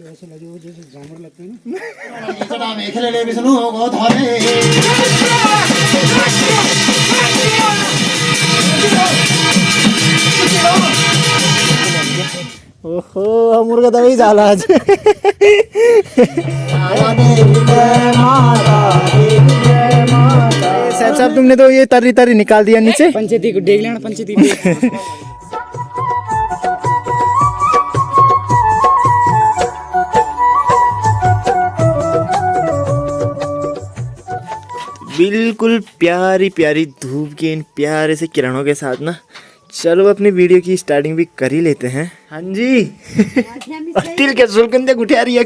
ऐसे लगे हो जैसे जानवर लगते हैं ओहो मुर्गा दवाई झाला आज साहब तुमने तो ये तरी तरी निकाल दिया नीचे पंचायती को देख लेना पंचायती बिल्कुल प्यारी प्यारी धूप के इन प्यारे से किरणों के साथ ना चलो अपनी वीडियो की स्टार्टिंग भी कर ही लेते हैं। हाँ जी तिल के सुलकंदे गुठिया रही है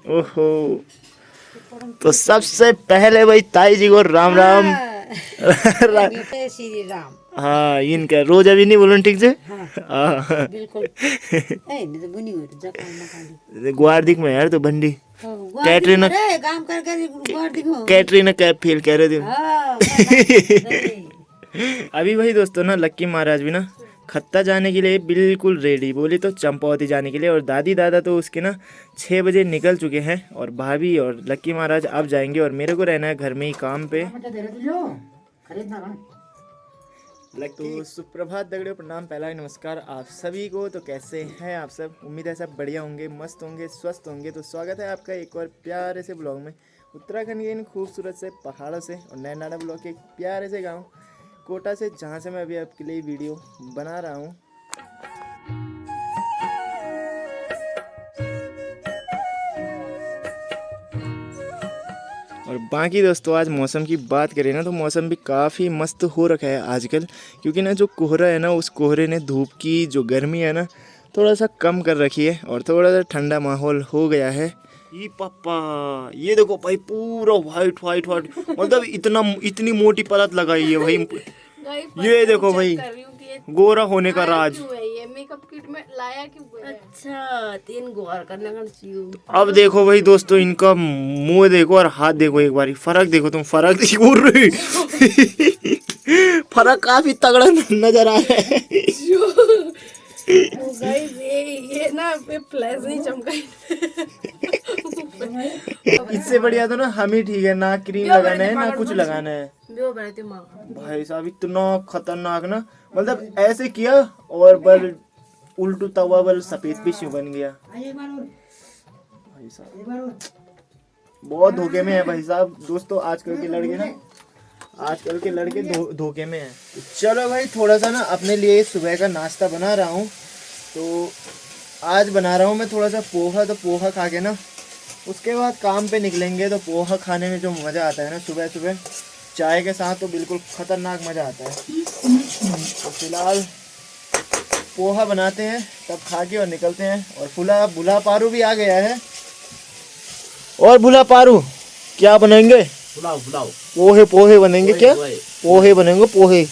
ओहो तो सबसे पहले भाई ताई जी को राम राम श्री राम। हाँ इनका रोज अभी नहीं बोलो ठीक से बिल्कुल ग्वारदिक में यार तो बंडी कैटरीना काम कर कैटरीना कैप फेल कह रहे थे अभी भाई दोस्तों ना लक्की महाराज भी ना खत्ता जाने के लिए बिल्कुल रेडी, बोली तो चंपावती जाने के लिए, और दादी दादा तो उसके ना 6 बजे निकल चुके हैं और भाभी और लक्की महाराज अब जाएंगे और मेरे को रहना है घर में ही काम पे। तो सुप्रभात दगड़ियों, प्रणाम, पहला ही नमस्कार आप सभी को। तो कैसे हैं आप सब? उम्मीद है सब बढ़िया होंगे, मस्त होंगे, स्वस्थ होंगे। तो स्वागत है आपका एक और प्यारे से ब्लॉग में, उत्तराखंड के इन खूबसूरत से पहाड़ों से और नैनाडा ब्लॉक के एक प्यारे से गांव कोटा से, जहां से मैं अभी आपके लिए वीडियो बना रहा हूं। और बाकी दोस्तों आज मौसम की बात करें ना तो मौसम भी काफ़ी मस्त हो रखा है आजकल, क्योंकि ना जो कोहरा है ना उस कोहरे ने धूप की जो गर्मी है ना थोड़ा सा कम कर रखी है और थोड़ा सा ठंडा माहौल हो गया है। ये पापा ये देखो भाई पूरा वाइट वाइट वाइट, मतलब इतनी मोटी परत लगाई है भाई। ये देखो भाई गोरा होने का राज। ये मेकअप किट में लाया क्यों है? अच्छा 3 गोर करने का चाहिए। अब देखो भाई दोस्तों इनका मुंह देखो और हाथ देखो, एक बारी फर्क देखो तुम, फर्क फर्क काफी तगड़ा नजर आ रहा है। ये ना फ्लैश नहीं चमका। इससे बढ़िया तो ना हम ही ठीक है, ना क्रीम लगाना है ना कुछ लगाना है। भाई साहब इतना खतरनाक ना, मतलब ऐसे किया और बल उल्टू तवा बल सफेद पिशू बन गया। भाई साहब बहुत धोखे में है भाई साहब। दोस्तों आजकल के लड़के ना, आजकल के लड़के धोखे में हैं। चलो भाई थोड़ा सा ना अपने लिए सुबह का नाश्ता बना रहा हूँ। तो आज बना रहा हूँ मैं थोड़ा सा पोहा। तो पोहा खा के ना उसके बाद काम पे निकलेंगे। तो पोहा खाने में जो मज़ा आता है ना सुबह सुबह चाय के साथ, तो बिल्कुल ख़तरनाक मज़ा आता है। तो फिलहाल पोहा बनाते हैं तब खा के और निकलते हैं। और भुला पारू भी आ गया है। और भुला पारू क्या बनाएंगे? पुलाव पोहे बनेंगे। क्या पोहे बनेंगे? पोहे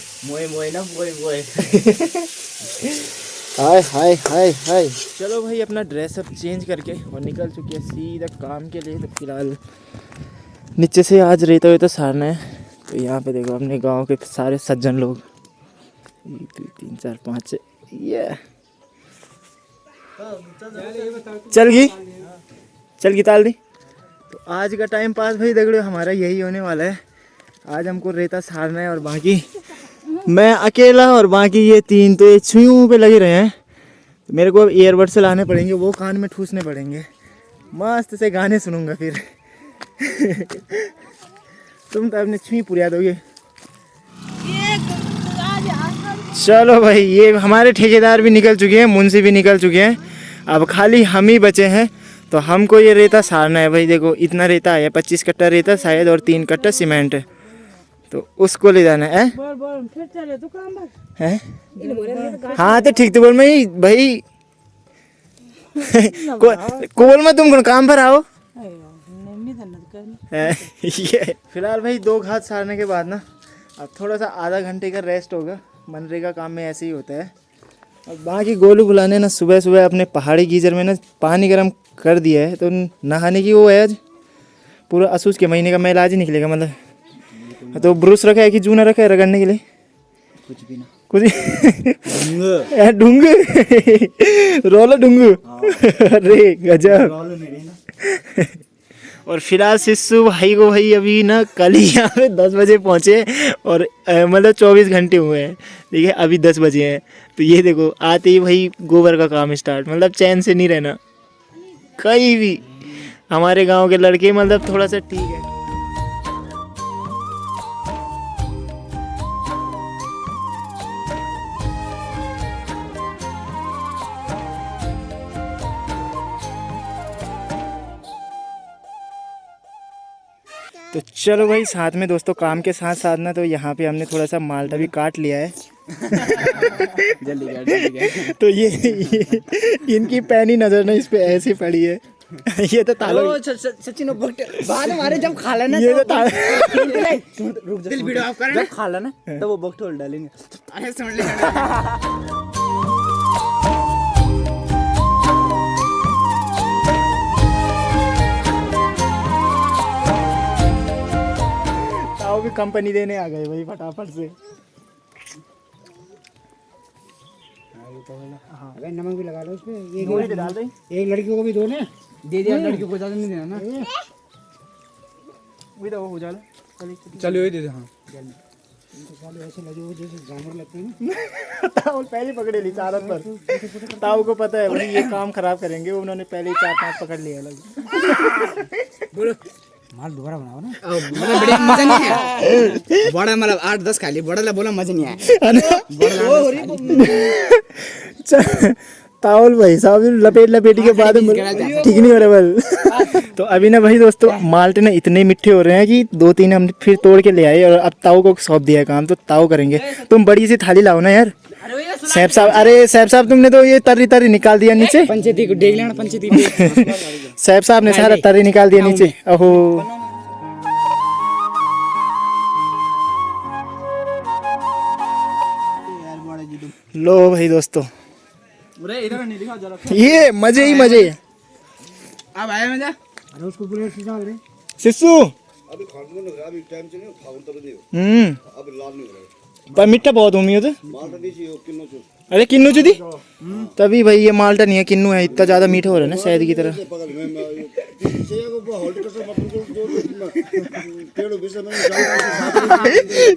हाय हाय हाय हाय। चलो भाई अपना ड्रेसअप चेंज करके और निकल चुके हैं सीधा काम के लिए। तो फिलहाल नीचे से आज रेता वेता सारना है। तो यहाँ पे देखो अपने गांव के सारे सज्जन लोग, 1 2 3 4 5 ये चल गई ताल दी। तो आज का टाइम पास भाई दगड़ो हमारा यही होने वाला है। आज हमको रेता सारना है और बाकी मैं अकेला और बाकी ये 3 तो ये छुईयों पे लगे रहे हैं। तो मेरे को अब ईयरबड से लाने पड़ेंगे, वो कान में ठूसने पड़ेंगे, मस्त से गाने सुनूंगा फिर। तुम तो अपने छुई पुरिया दोगे। चलो भाई ये हमारे ठेकेदार भी निकल चुके हैं, मुंशी भी निकल चुके हैं, अब खाली हम ही बचे हैं। तो हमको ये रेता सारना है भाई। देखो इतना रेता है, 25 कट्टा रेता शायद और 3 कट्टा सीमेंट है। तो उसको ले जाना है। हाँ तो ठीक तो बोल मैं भाई बोल मैं तुम काम पर आओ। ये फिलहाल भाई 2 घात सारने के बाद ना अब थोड़ा सा आधा घंटे का रेस्ट होगा। मनरेगा काम में ऐसे ही होता है। अब बाकी गोलू बुलाने ना सुबह सुबह अपने पहाड़ी गीजर में ना पानी गर्म कर दिया है, तो नहाने की वो है आज। पूरा असूस के महीने का मैल आज ही निकलेगा मतलब। तो ब्रूस रखा है कि जूना रखा है रगड़ने के लिए? कुछ भी ना, कुछ ढूंग रोला ढूंग। अरे गजब। और फिलहाल शिशु भाई को भाई अभी ना कल ही यहाँ पे 10 बजे पहुँचे और मतलब 24 घंटे हुए हैं, ठीक है, अभी 10 बजे हैं। तो ये देखो आते ही भाई गोबर का काम स्टार्ट, मतलब चैन से नहीं रहना कहीं भी। हमारे गांव के लड़के मतलब थोड़ा सा ठीक है। तो चलो भाई साथ में दोस्तों काम के साथ साथ ना, तो यहाँ पे हमने थोड़ा सा माल्टा भी काट लिया है। जल्दी तो ये इनकी पैनी नजर ना इस पे ऐसी पड़ी है। ये तो तालो सचिन बाद हमारे जब खा लेना, ये तो रुक जा, वीडियो ऑफ कर, जब खा लेना तो वो बकटोल डालेंगे। अरे सुन ले ताऊ भी कंपनी देने आ गए भाई फटाफट से। अगर नमक भी लगा लो उसपे, एक लड़की को भी दो ना, दे दिया, लड़की को ज्यादा नहीं देना ना। हो जाला चलो ये दे दे। हाँ ऐसे लगे वो जैसे जानवर लगते हैं ना। ताऊ पहले पकड़े ली चारत पर। ताऊ को पता है भाई ये काम खराब करेंगे, उन्होंने पहले ही 4-5 पकड़ लिए अलग। बोलो माल दोबारा बनाओ ना, मतलब बढ़िया मजा नहीं आया। बड़ा मतलब 8-10 खा ली, बड़ा बोला मजा नहीं आया। ताउल भाई साहब लपेटी के बाद ठीक नहीं हो रहा बल। तो अभी ना भाई दोस्तों माल्टे ना इतने मीठे हो रहे हैं कि 2-3 हम फिर तोड़ के ले आए और अब ताऊ को सौंप दिया काम, तो ताऊ करेंगे। तुम बड़ी सी थाली लाओ ना यार सैफ साहब। अरे सैफ साहब तुमने तो ये तरी निकाल दिया नीचे। पंचायती को देख लेना, पंचायती सैफ साहब ने सारा तरी निकाल दिया नीचे। ओहो लो भाई दोस्तों इधर नहीं दिखा जरा, ये मजे ही मजे। अब आया मजा। अरे उसको पूरे शिशु अभी खाने लग रहा, अभी टाइम से नहीं खाऊं तब नहीं। अभी लाल नहीं हो रहा पर मीठा बहुत होमी है। तो माल्टा नीचे किन्नू चो, अरे किन्नू चो दी तभी भाई ये माल्टा नहीं है किन्नू है। इतना ज्यादा मीठा हो रहा है ना शहद की तरह।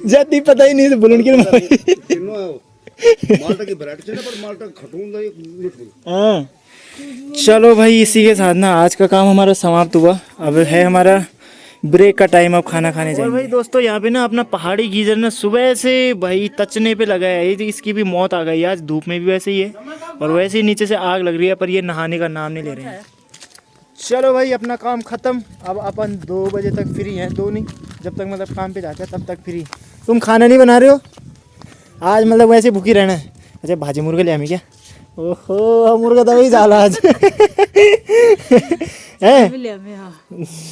जल्दी पता ही नहीं तो बुलंद के माल्टा की वैरायटी है ना, पर माल्टा खटून हाँ। चलो भाई इसी के साथ ना आज का काम हमारा समाप्त हुआ। अब है हमारा ब्रेक का टाइम, अब खाना खाने जाएंगे। और भाई दोस्तों यहाँ पे ना अपना पहाड़ी गीजर ना सुबह से भाई तचने पे लगा है, इसकी भी मौत आ गई आज। धूप में भी वैसे ही है और वैसे ही नीचे से आग लग रही है, पर ये नहाने का नाम नहीं ले रहे हैं। चलो भाई अपना काम ख़त्म। अब अपन 2 बजे तक फ्री हैं, 2 नहीं जब तक मतलब काम पे जाते हैं तब तक फ्री। तुम खाना नहीं बना रहे हो आज, मतलब वैसे भूखी रहना है? अच्छा भाजी मुर्गा ले आमी क्या? ओहो मुर्गा दवाई जाला आज है।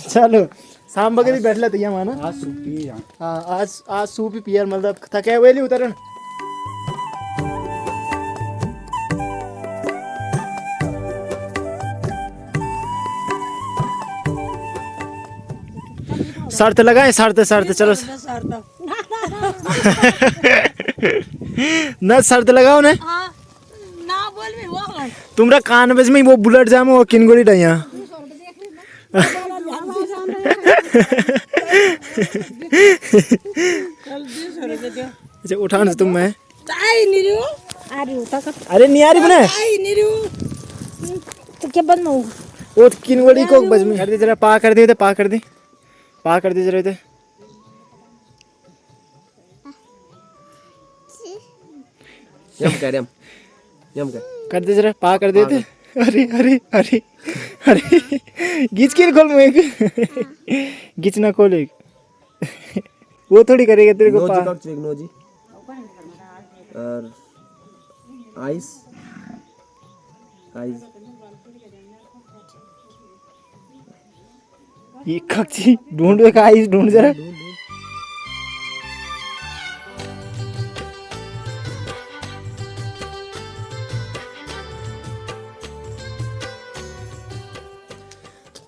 चलो शाम बगे भी बैठ लेते हैं माना आज सूप पी। हाँ आज सूप ही पियर, मतलब थके हुए नहीं उतरन। शर्त लगाए शर्त चलो न शर्त लगाओ ना तुमरा कान बज में वो बुलेट जाम वो किनगोड़ी डैया अच्छा उठा ना तुम मैं अरे नहीं आ रही बने तो क्या बंद हो वो किनगोड़ी को बज में कर दे जरा, पा कर दे जरा इधर। कर दे जरा, पा कर देते। अरे अरे अरे अरे घिच के खोल मुझे घिच ना खोल एक वो थोड़ी करेगा तेरे को। नोजी और आइस ये कच्ची ढूंढ का आइस ढूंढ जरा।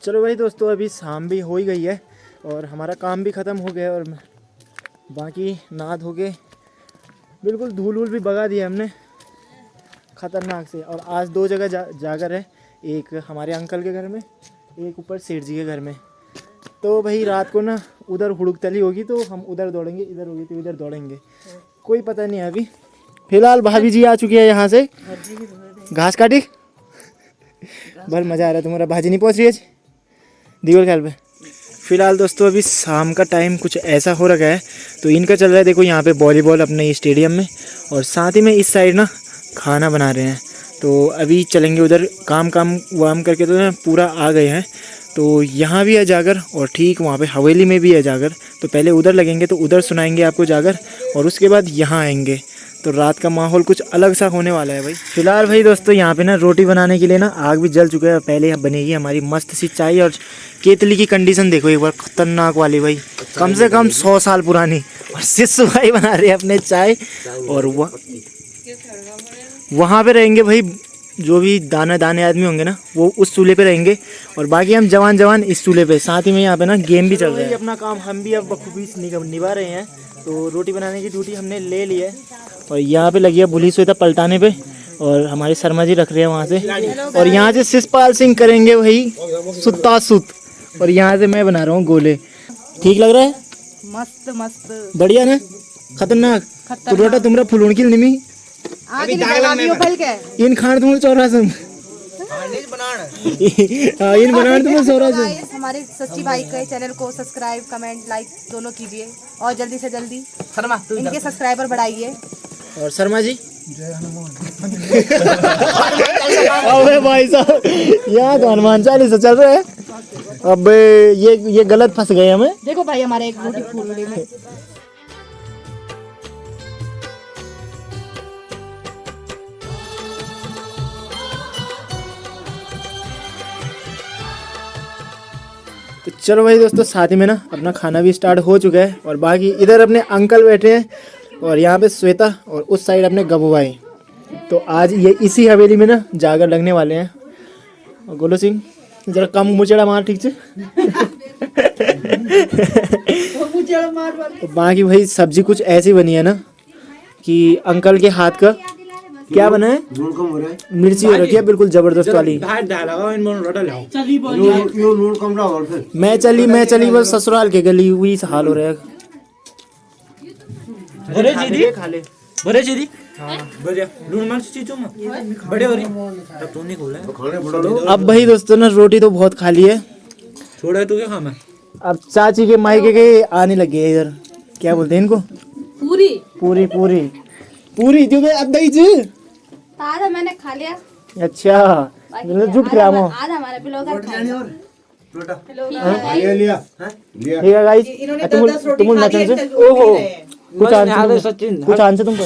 चलो भाई दोस्तों, अभी शाम भी हो ही गई है और हमारा काम भी ख़त्म हो गया और बाकी नहा धो के बिल्कुल धूल वूल भी भगा दिया हमने ख़तरनाक से। और आज 2 जगह जागर है, एक हमारे अंकल के घर में, एक ऊपर सेठ जी के घर में। तो भाई रात को ना उधर हुड़कतली होगी तो हम उधर दौड़ेंगे, इधर होगी तो इधर दौड़ेंगे, कोई पता नहीं है अभी। फिलहाल भाभी जी आ चुकी है यहाँ से घास काटी। बड़ा मज़ा आ रहा है। तुम्हारा भाजी नहीं पहुँच रही है दीवार ख्याल पे। फिलहाल दोस्तों अभी शाम का टाइम कुछ ऐसा हो रखा है तो इनका चल रहा है देखो यहाँ पे वॉलीबॉल अपने स्टेडियम में, और साथ ही में इस साइड ना खाना बना रहे हैं। तो अभी चलेंगे उधर, काम वाम करके तो ना पूरा आ गए हैं। तो यहाँ भी है जागर और ठीक वहाँ पे हवेली में भी है जागर। तो पहले उधर लगेंगे तो उधर सुनाएंगे आपको जागर और उसके बाद यहाँ आएंगे। तो रात का माहौल कुछ अलग सा होने वाला है भाई। फिलहाल भाई दोस्तों यहाँ पे ना रोटी बनाने के लिए ना आग भी जल चुका है। पहले बनेगी हमारी मस्त सी चाय। और केतली की कंडीशन देखो एक बार, खतरनाक वाली भाई, कम से कम 100 साल पुरानी। और सिस्सू भाई बना रहे हैं अपने चाय। और वहाँ पे रहेंगे भाई जो भी दाने आदमी होंगे ना वो उस चूल्हे पे रहेंगे और बाकी हम जवान इस चूल्हे पे। साथ ही में यहाँ पे ना गेम भी चल रहा है। अपना काम हम भी अब बखूबी निभा रहे हैं। तो रोटी बनाने की ड्यूटी हमने ले ली है और यहाँ पे लगी है भुली स्वेता पलटाने पे और हमारे शर्मा जी रख रहे हैं वहाँ से। और यहाँ से शिषपाल सिंह करेंगे भाई सुत्ता सुत। और यहाँ से मैं बना रहा हूँ गोले। ठीक लग रहा है? मस्त मस्त बढ़िया ना? खतरनाक। तो रोटा तुम्हारा फुलून की निमी अभी पल के इन खान तुम चौरासम इन बनान तुम चौरासम। हमारे सच्ची भाई के चैनल को सब्सक्राइब, कमेंट, लाइक दोनों कीजिए और जल्दी से जल्दी इनके सब्सक्राइबर बढ़ाइए। और शर्मा जी अबे भाई साहब यहाँ तो हनुमान चालीसा चल रहा है। अब ये गलत फंस गए हमें। देखो भाई हमारे एक रोटी फूल रही है। तो चलो भाई दोस्तों साथ ही में ना अपना खाना भी स्टार्ट हो चुका है और बाकी इधर अपने अंकल बैठे हैं और यहाँ पे श्वेता और उस साइड अपने गबू भाई। तो आज ये इसी हवेली में ना जागर लगने वाले हैं। और गोलो सिंह जरा कम मुचड़ा मार ठीक से। तो बाकी भाई सब्जी कुछ ऐसी बनी है ना कि अंकल के हाथ का क्या बना है, मिर्ची हो रखी है बिल्कुल जबरदस्त वाली। मैं चली बस ससुराल के गली हुई हाल हो रहा है। अब भाई दोस्तों ना रोटी तो बहुत खाली है। छोड़ा तू क्या खाना? अब चाची के मायके के आने लगे है इधर, क्या बोलते हैं इनको, पूरी पूरी पूरी पूरी जो अब दही जी आधा मैंने खा लिया। अच्छा जुट करामो आधा हमारे पिलोगा ठीक है गाइस। तुम नचन से ओहो कुछ आंसर तुमको।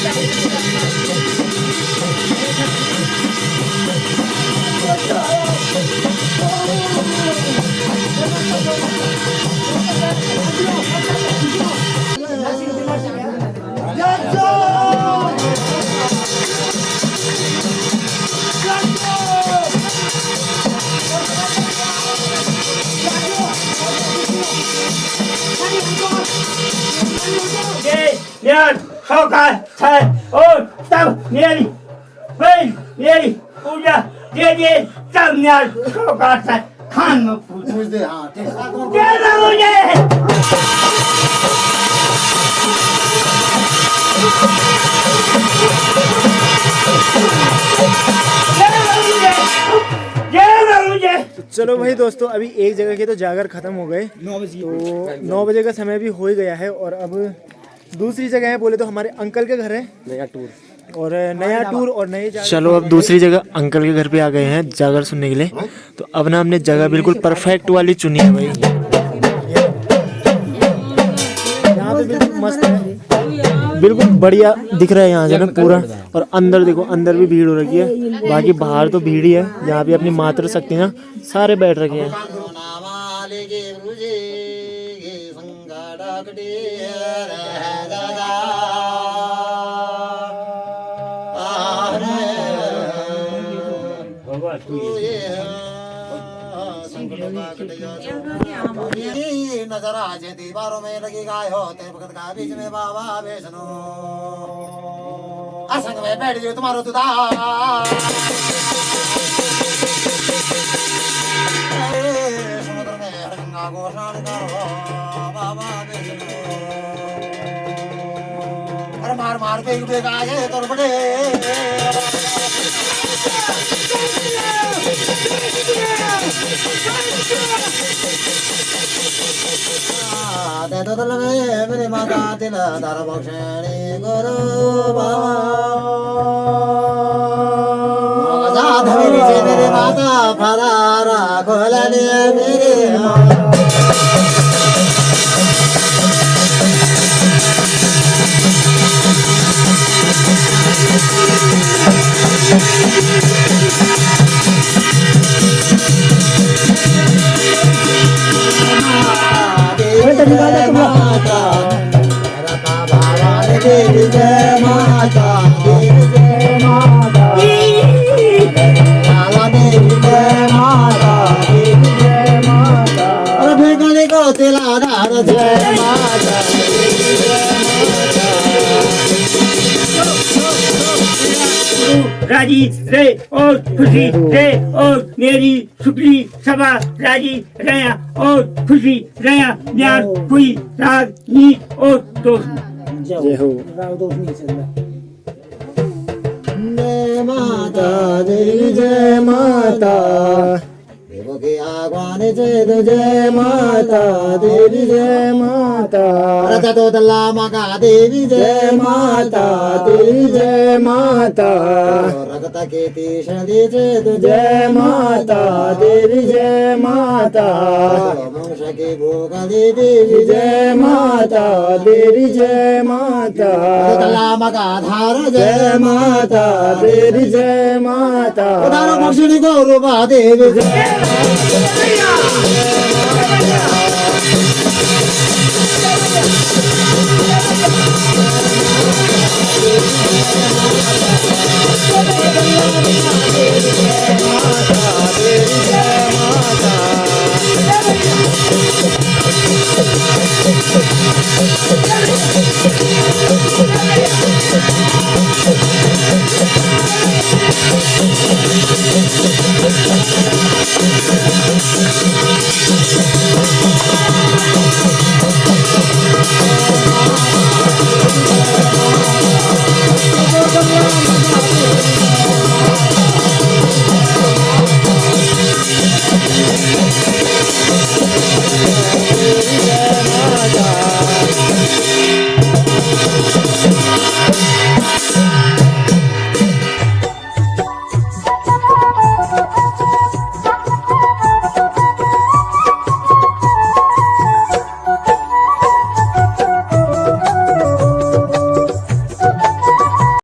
Thank you. Nhớ không khai thầy ôi tâm nhìn bên nhìn ui da đi tâm nhớ không khai thầy khăn mà phụ cái đâu vậy चलो भाई दोस्तों, अभी एक जगह के तो जागर खत्म हो गए, 9 बजे का समय भी हो ही गया है। और अब दूसरी जगह है, बोले तो हमारे अंकल के घर है, नया टूर और नए जागर। चलो अब दूसरी जगह अंकल के घर पे आ गए हैं जागर सुनने के लिए। तो अब ना हमने जगह बिल्कुल परफेक्ट वाली चुनी है भाई। यहाँ पे बिल्कुल मस्त है, बिल्कुल बढ़िया दिख रहा है यहाँ से ना पूरा। और अंदर देखो, अंदर भी भीड़ हो रखी है, बाकी बाहर तो भीड़ ही है। यहाँ पे अपनी मातृ शक्ति ना सारे बैठ रखे हैं। नजर आज दीवारों में लगी गाय होते भगत का बीच में बाबा वैष्णो असंग में बैठ गए तुम्हारो तुदा समुद्र में गंगा घोषण करो बाबा वैष्णो अरे मार मार बेग बेग आगे तोड़ पड़े दे तो तल में मेरे माता तिल दार बख्शणी गुरु बाबा धवेली से मेरे माता फरारा खोलने मेरे माता रता भवानी देवी जय माता देवी जय माता लाला देवी जय माता देवी जय माता अरे गले को तिलाधार जय माता देवी जय राजी रे और खुशी रे और मेरी सुखी सभा राजी रया और खुशी रया ज्ञान हुई राग नीत और दोस्त जय हो। जय माता देवी जय माता देवों की आगवान जय माता देवी जय माता रथ तो दल्ला मगा देवी जय माता देवी जय माता रगत के तीक्ष्ण जय जय माता देवी जय माता वंश के भोग देवी जय माता देवी जय माता दल्ला मगा धार जय माता देवी जय माता उदारो भक्षणी गौरवा देवी जय